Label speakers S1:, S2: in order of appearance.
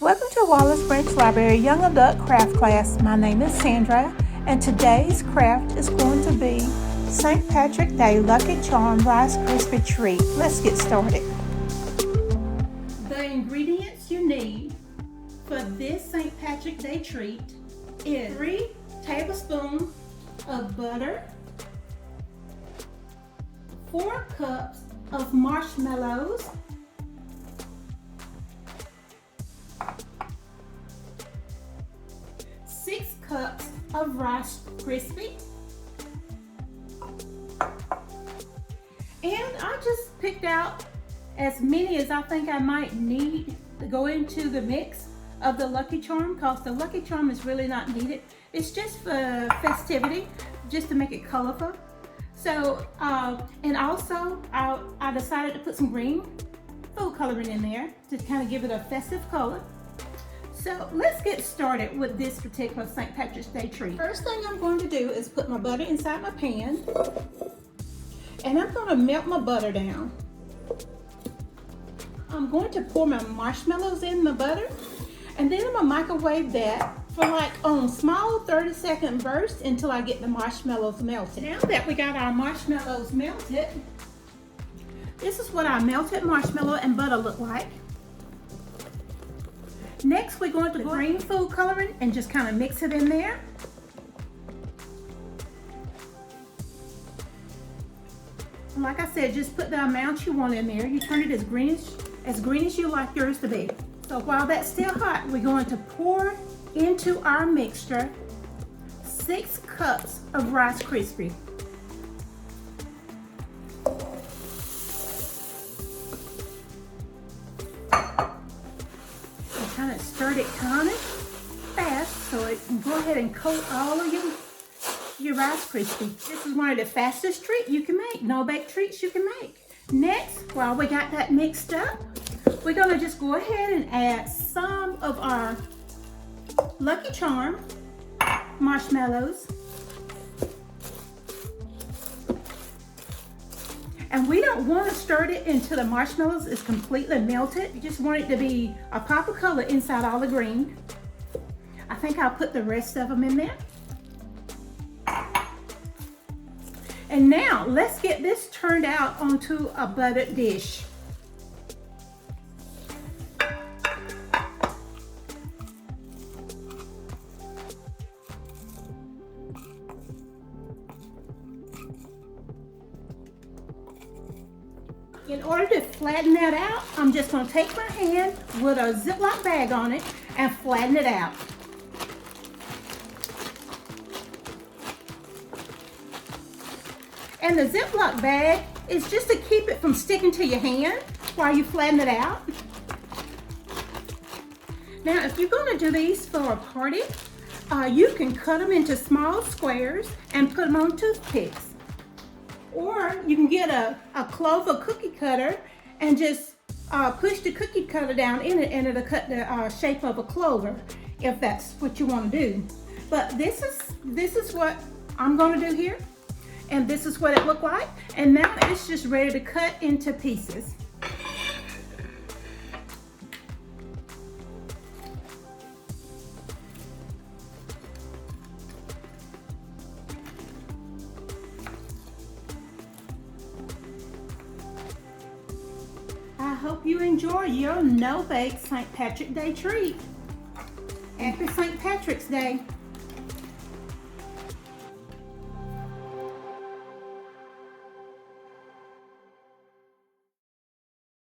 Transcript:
S1: Welcome to Wallace Branch Library Young Adult Craft Class. My name is Sandra, and today's craft is going to be St. Patrick Day Lucky Charm Rice Krispie Treat. Let's get started. The ingredients you need for this St. Patrick Day treat is 3 tablespoons of butter, 4 cups of marshmallows, 6 cups of Rice Krispies, and I just picked out as many as I think I might need to go into the mix of the Lucky Charm, because the Lucky Charm is really not needed. It's just for festivity, just to make it colorful. So, and also I decided to put some green food coloring in there to kind of give it a festive color. So let's get started with this particular St. Patrick's Day treat. First thing I'm going to do is put my butter inside my pan, and I'm going to melt my butter down. I'm going to pour my marshmallows in the butter, and then I'm going to microwave that for like on small 30-second bursts until I get the marshmallows melted. Now that we got our marshmallows melted, this is what our melted marshmallow and butter look like. Next, we're going to green food coloring and just kind of mix it in there. Like I said, just put the amount you want in there. You turn it as green as you like yours to be. So while that's still hot, we're going to pour into our mixture 6 cups of Rice Krispies. Kind of stir it kind of fast so it can go ahead and coat all of your Rice Krispies. This is one of the fastest treats you can make, no-bake treats you can make. Next, while we got that mixed up, we're going to just go ahead and add some of our Lucky Charm marshmallows. And we don't want to stir it until the marshmallows is completely melted. You just want it to be a pop of color inside all the green. I think I'll put the rest of them in there. And now let's get this turned out onto a buttered dish. In order to flatten that out, I'm just going to take my hand with a Ziploc bag on it and flatten it out. And the Ziploc bag is just to keep it from sticking to your hand while you flatten it out. Now, if you're going to do these for a party, you can cut them into small squares and put them on toothpicks. Or you can get a clover cookie cutter and just push the cookie cutter down in it, and it'll cut the shape of a clover if that's what you want to do. But this is what I'm going to do here, and this is what it looked like. And now it's just ready to cut into pieces. I hope you enjoy your no-bake St. Patrick Day treat. Happy St. Patrick's Day.